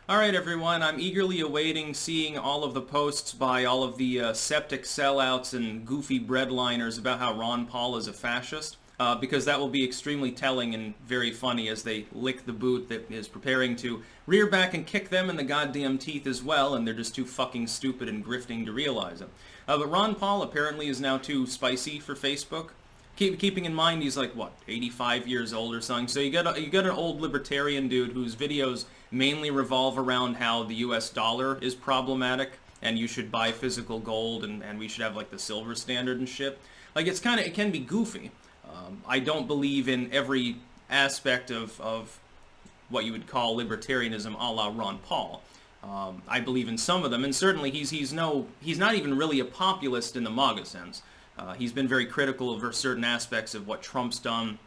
Alright everyone, I'm eagerly awaiting seeing all of the posts by all of the septic sellouts and goofy breadliners about how Ron Paul is a fascist, because that will be extremely telling and very funny as they lick the boot that is preparing to rear back and kick them in the goddamn teeth as well, and they're just too fucking stupid and grifting to realize it. But Ron Paul apparently is now too spicy for Facebook. Keeping in mind he's like, what, 85 years old or something. So you got an old libertarian dude whose videos mainly revolve around how the US dollar is problematic and you should buy physical gold and we should have like the silver standard and shit. Like it can be goofy. I don't believe in every aspect of what you would call libertarianism a la Ron Paul. I believe in some of them, and certainly he's not even really a populist in the MAGA sense. He's been very critical of certain aspects of what Trump's done.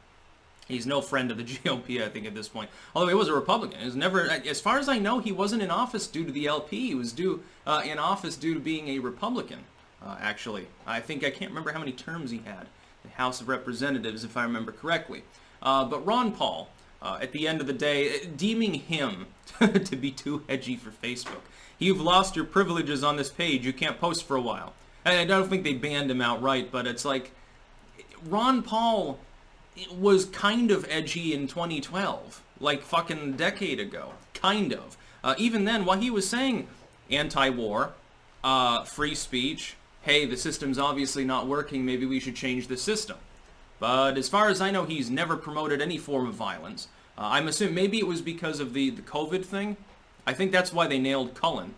He's no friend of the GOP, I think, at this point. Although he was a Republican. He was never, as far as I know, he wasn't in office due to the LP. He was in office due to being a Republican, actually. I can't remember how many terms he had. The House of Representatives, if I remember correctly. But Ron Paul, at the end of the day, deeming him to be too edgy for Facebook. You've lost your privileges on this page. You can't post for a while. I don't think they banned him outright, but it's like, Ron Paul was kind of edgy in 2012, like fucking a decade ago, kind of. Even then, what he was saying, anti-war, free speech, hey, the system's obviously not working, maybe we should change the system. But as far as I know, he's never promoted any form of violence. I'm assuming maybe it was because of the COVID thing. I think that's why they nailed Cullen.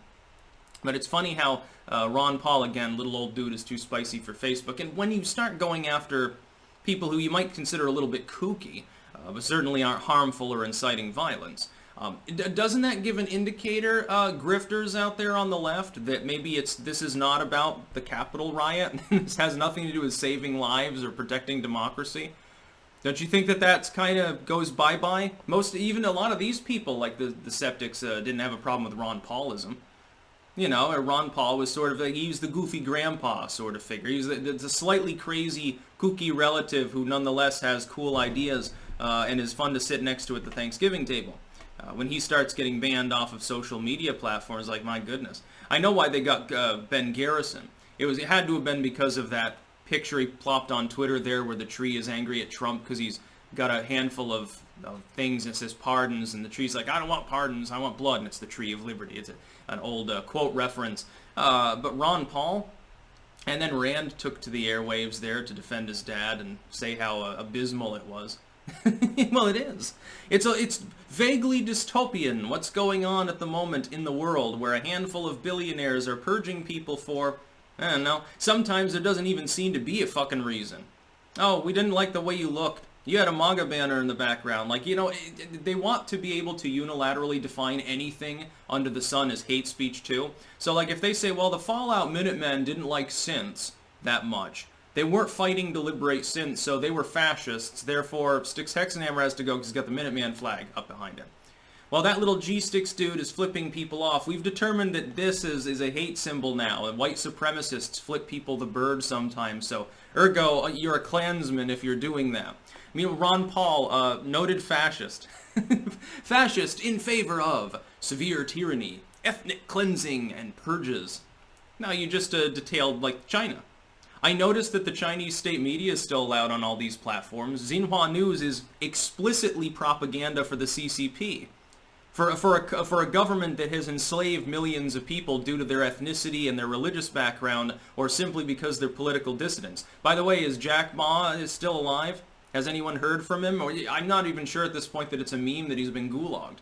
But it's funny how Ron Paul, again, little old dude, is too spicy for Facebook. And when you start going after people who you might consider a little bit kooky, but certainly aren't harmful or inciting violence, doesn't that give an indicator, grifters out there on the left, that maybe this is not about the Capitol riot? This has nothing to do with saving lives or protecting democracy? Don't you think that that's kind of goes bye-bye? Even a lot of these people, like the Septics, didn't have a problem with Ron Paulism. You know, Ron Paul was sort of he's the goofy grandpa sort of figure. He's the slightly crazy, kooky relative who nonetheless has cool ideas and is fun to sit next to at the Thanksgiving table. When he starts getting banned off of social media platforms, like, my goodness. I know why they got Ben Garrison. It had to have been because of that picture he plopped on Twitter there where the tree is angry at Trump because he's got a handful of things that says pardons, and the tree's like, I don't want pardons, I want blood, and it's the Tree of Liberty. It's an old quote reference. But Ron Paul, and then Rand took to the airwaves there to defend his dad and say how abysmal it was. Well, it is. It's vaguely dystopian what's going on at the moment in the world where a handful of billionaires are purging people for, I don't know, sometimes there doesn't even seem to be a fucking reason. Oh, we didn't like the way you looked. You had a MAGA banner in the background. Like, you know, they want to be able to unilaterally define anything under the sun as hate speech, too. So, like, if they say, well, the Fallout Minutemen didn't like synths that much. They weren't fighting to liberate synths, so they were fascists. Therefore, Styx Hexenhammer has to go because he's got the Minuteman flag up behind him. Well, that little G-Sticks dude is flipping people off. We've determined that this is a hate symbol now, and white supremacists flip people the bird sometimes, so ergo, you're a Klansman if you're doing that. I mean, Ron Paul, noted fascist. Fascist in favor of severe tyranny, ethnic cleansing, and purges. Now, you just detailed, like, China. I noticed that the Chinese state media is still allowed on all these platforms. Xinhua News is explicitly propaganda for the CCP. For a government that has enslaved millions of people due to their ethnicity and their religious background, or simply because they're political dissidents. By the way, is Jack Ma still alive? Has anyone heard from him? Or I'm not even sure at this point that it's a meme that he's been gulagged.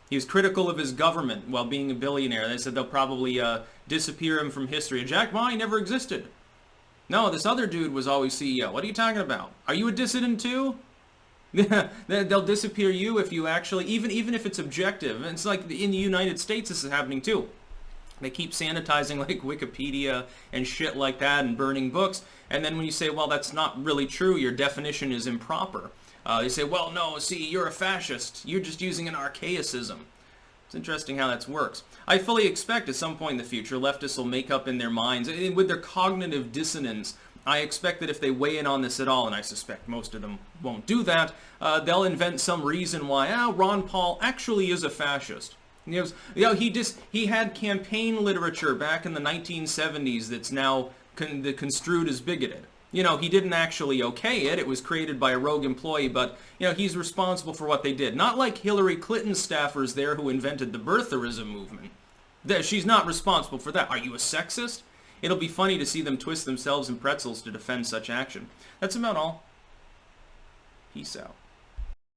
He was critical of his government while being a billionaire. They said they'll probably disappear him from history. Jack Ma never existed. No, this other dude was always CEO. What are you talking about? Are you a dissident too? They'll disappear you if you actually, even if it's objective. And it's like in the United States this is happening too. They keep sanitizing like Wikipedia and shit like that and burning books. And then when you say, well, that's not really true, your definition is improper. They say, well, no, see, you're a fascist. You're just using an archaicism. It's interesting how that works. I fully expect at some point in the future, leftists will make up in their minds, with their cognitive dissonance, I expect that if they weigh in on this at all, and I suspect most of them won't do that, they'll invent some reason why, Ron Paul actually is a fascist. He had campaign literature back in the 1970s that's now construed as bigoted. He didn't actually okay it. It was created by a rogue employee, but, he's responsible for what they did. Not like Hillary Clinton's staffers there who invented the birtherism movement. She's not responsible for that. Are you a sexist? It'll be funny to see them twist themselves in pretzels to defend such action. That's about all. Peace out.